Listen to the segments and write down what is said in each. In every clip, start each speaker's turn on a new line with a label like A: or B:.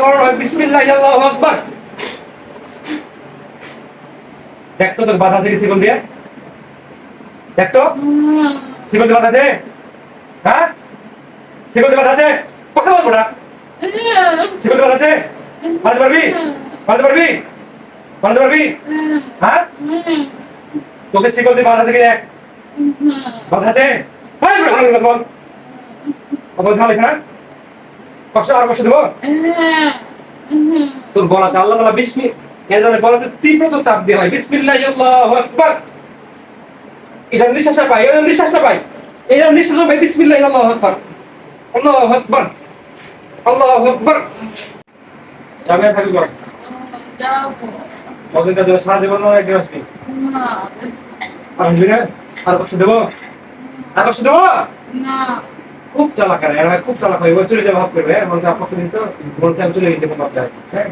A: বাড়ানো হয় বিসমিল্লাহ আল্লাহু আকবার। দেখ তো তোর বাধা আছে কি শিকল দিয়ে? দেখ তো শিকল দিয়ে বাধা আছে? হ্যাঁ শিকল দিয়ে বাধা আছে? কথা বলবো না। শিকল দিয়ে বাধা আছে? মারতে পারবি? মারতে পারবি? মারতে পারবি? হ্যাঁ তোকে শিকল দিয়ে বাধা আছে কি দেখ? বাধা আছে? হ্যাঁ বল বল ঝামেলা না কষ্ট আর কষ্ট দেবো তোর গলাতে আল্লাহ তাআলা বিসমিল্লাহ এর জন্য গলাতে তীব্রতা চাপ দেওয়া হয় বিসমিল্লাহ আল্লাহু আকবার। এটা নিঃশ্বাসটা পাই এটা নিঃশ্বাসটা পাই এই জন্য নিঃশ্বাসটা পাই বিসমিল্লাহ আল্লাহু আকবার আল্লাহু আকবার আল্লাহু আকবার। যাবে থাকবি বল যাবো কতদিন কাজ সারা জীবন না একদিন আসবি না আসবি না আর কষ্ট দেবো আর কষ্ট দেবো না। খুব চালাক আর এরা খুব চালাক হয় এবার চলে যাবে ভাব করবে হ্যাঁ মনে আপনি দিন তো মনে আমি চলে গেছি ভাবতে আছে হ্যাঁ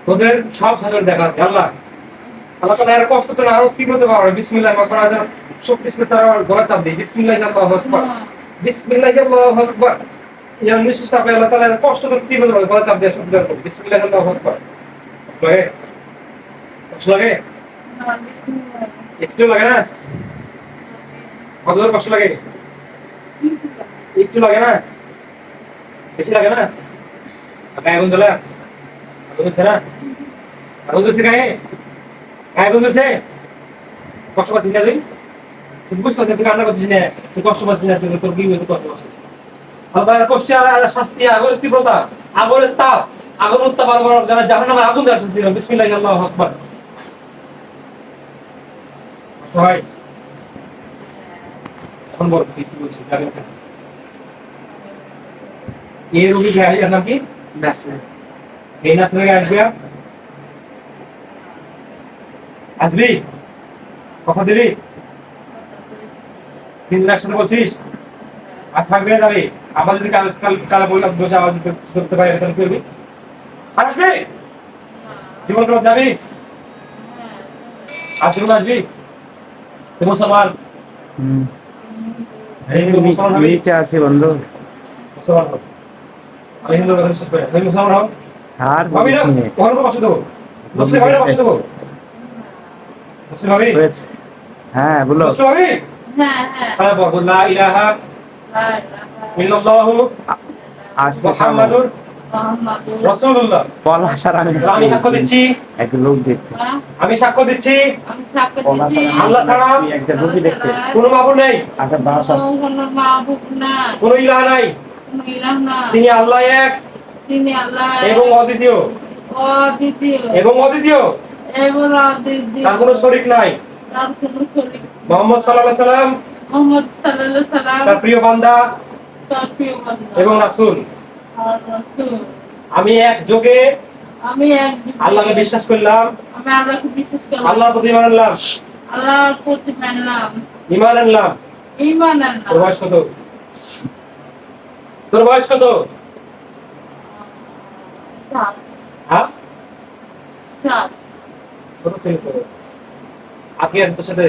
A: তোদের সব সাজর দেখা আছে আল্লাহ আল্লাহ তাআলা এর কষ্ট তো আরো তীব্রতা পাওয়া বিসমিল্লাহ আকবার আর শক্তিশালী তারা গলা চাপ দেয় বিসমিল্লাহ আল্লাহু আকবার বিসমিল্লাহ আল্লাহু আকবার। এই নিঃশ্বাসটা পায় আল্লাহ তাআলা কষ্ট তো তীব্রতা পাওয়া গলা চাপ দেয় শব্দ করে বিসমিল্লাহ আল্লাহু আকবার। কষ্ট লাগে একটু লাগে না কত জোর কষ্ট লাগে একটু লাগে না বেশি লাগে না গায়ে আগুন জ্বলে আগুন জ্বলছে না আগুন জ্বলছে গায়ে গায়ে আগুন জ্বলছে কষ্ট পাচ্ছিস না তুই বুঝতে পারছিস তুই কান্না করছিস না তুই কষ্ট পাচ্ছিস না তোর কি হয়েছে কষ্ট পাচ্ছিস আল্লাহ কষ্ট আর শাস্তি আগুনের তীব্রতা আগুনের তাপ আগুন উত্তাপ আর যারা জাহান্নামের আগুন দেওয়ার শাস্তি দিল বিসমিল্লাহ আল্লাহু আকবার। কষ্ট হয় এখন বল কি বলছিস জানেন এই রোগী ভাই এর নাম কি নাসরিন এই নাসরিন আসবে আসবি কথা দিবি 3 দিন একসাথে বলছিস আর থাকবে না যাবে আবার যদি কাল বললাম দোষে আবার ধরতে পারি তাহলে কি করবি আর আসবি জীবন করে যাবি আর জীবন আসবি তুই মুসলমান হিন্দু মুসলমান
B: নিচে আছে বন্ধু
A: মুসলমান হও আমি হিন্দু কথা বিশ্বাস করি তুই মুসলমান হও
B: আর
A: ভাবি না ওখানে কষ্ট দেবো মুসলিম ভাবি না কষ্ট দেবো মুসলিম ভাবি
B: হয়েছে হ্যাঁ বলো
A: মুসলিম ভাবি হ্যাঁ হ্যাঁ বল লা ইলাহা ইল্লাল্লাহু মুহাম্মাদুর রাসূলুল্লাহ পলাশার আমি সাক্ষ্য দিচ্ছি
B: একজন লোক দেখতে
A: আমি সাক্ষ্য দিচ্ছি আল্লাহ ছাড়া
B: একজন লোক দেখতে
A: কোনো মাবুদ নেই
B: আচ্ছা বাস
A: কোনো মাবুদ না কোনো ইলাহ নাই তিনি আল্লাহ এক এবং অদ্বিতীয় এবং অদ্বিতীয় তার কোনো শরীক নাই মুহাম্মদ সাল্লাল্লাহু আলাইহি সাল্লাম তার প্রিয় বান্দা এবং রাসূল। আমি এক যোগে আল্লাহকে বিশ্বাস করলাম আল্লাহর প্রতি ঈমান আনলাম ঈমান আনলাম। তোর বয়স কত তোর বয়স কত হ্যাঁ ছোট ছেলে তো আগে আছে তোর সাথে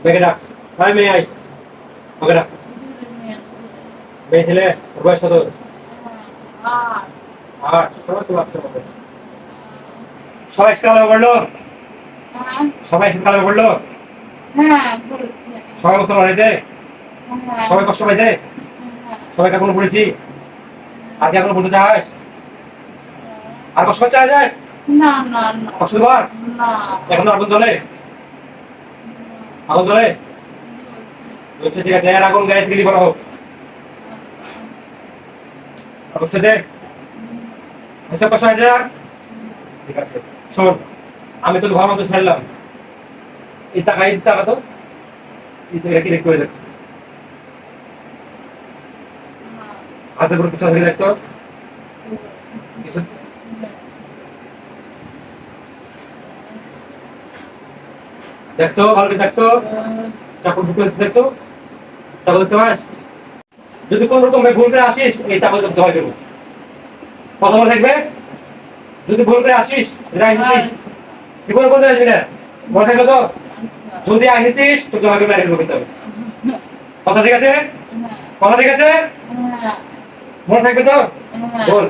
A: মেঘে ডাক ভাই মেয়ে আই মেঘে ডাক মেয়ে ছেলে তোর বয়স কত 8 সবাই তো বাচ্চা হবে সবাই একসাথে পড়লো সবাই একসাথে পড়লো সবাই মুসলমান হয়েছে সবাই কষ্ট পাইছে সবাই এখনো পড়েছি আর কি এখনো পড়তে চাস আর কষ্ট চাই যায়
C: না না না
A: কষ্ট দেবার
C: না
A: এখন আগুন জ্বলে আগুন জ্বলে আচ্ছা ঠিক আছে এর আগুন গায়ে দিলি বলা হোক কষ্ট আছে আচ্ছা কষ্ট আছে ঠিক আছে শোন আমি তো ভালো মতো শুনলাম এই টাকা তো এটা কি দেখতে হয়ে যাবে হাতে করে কিছু আছে দেখতো দেখতো ভালো করে দেখতো চাপড় ঢুকে দেখতো চাপড় দেখতে পাস যদি কোন রকম ভুল করে আসিস এই চাপড় করতে হয় দেবো কথা মনে থাকবে যদি ভুল করে আসিস জীবনে কোন আসবি না মনে থাকবে তো যদি আসিস তো জমাকে ম্যারেজ করতে হবে কথা ঠিক আছে কথা ঠিক আছে মনে থাকবে তো?
C: হ্যাঁ।
A: বল,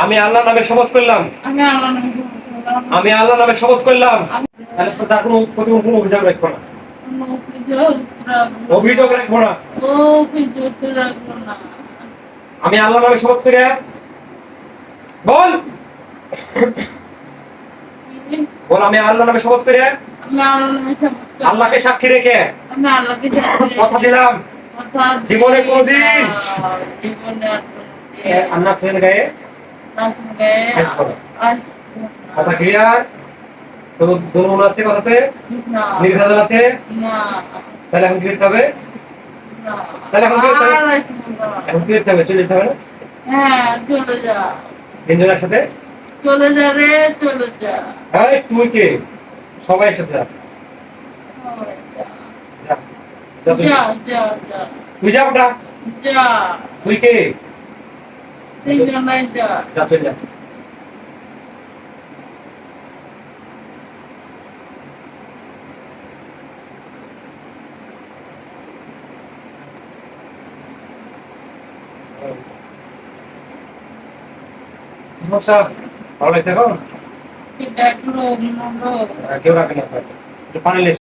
A: আমি আল্লাহর নামে শপথ করলাম।
C: আমি আল্লাহর নামে শপথ করলাম।
A: আমি আল্লাহর নামে শপথ করলাম।
C: আমি
A: তাহলে তো তার কোনো অভিযোগ রাখবো না।
C: কোনো অভিযোগ রাখবো না।
A: অভিযোগ রাখবো না।
C: অভিযোগ রাখবো না।
A: আমি আল্লাহর নামে শপথ করে বল, বল আমি আল্লাহর নামে শপথ করে
C: আমি আল্লাহর নামে শপথ করলাম।
A: আল্লাহকে সাক্ষী রেখে
C: আমি আল্লাহকে সাক্ষী রেখে
A: কথা দিলাম
C: কথা
A: জীবনে কোনোদিন
C: জীবনে আর কোনোদিন
A: আল্লাহ ছেলের গায়ে
C: তার সঙ্গে
A: আসবো না।
C: আসবো না।
A: কথা ক্লিয়ার? কোনো দুর্মন আছে কথাতে?
C: না,
A: নির্ভেজাল আছে?
C: না,
A: তাহলে এখন কি করতে হবে?
C: না।
A: তাহলে এখন কি করতে হবে?
C: আর আসবো না।
A: এখন কি করতে হবে? চলে যেতে হবে না?
C: হ্যাঁ, চলে যা।
A: তিনজন একসাথে?
C: চলে যা রে, চলে যা।
A: এই তুই কে? সবাই একসাথে যা। যা। যা চলে
C: যা,
A: যা।
C: যা, যা,
A: তুই যা ওটা।
C: যা।
A: তুই কে?
C: তিনজনাই যা।
A: যা চলে যা। কি সমস্যা? ভালো লাগছে এখন?
C: এটা একটু রোগ,
A: কেউ রাখে না। একটু পানি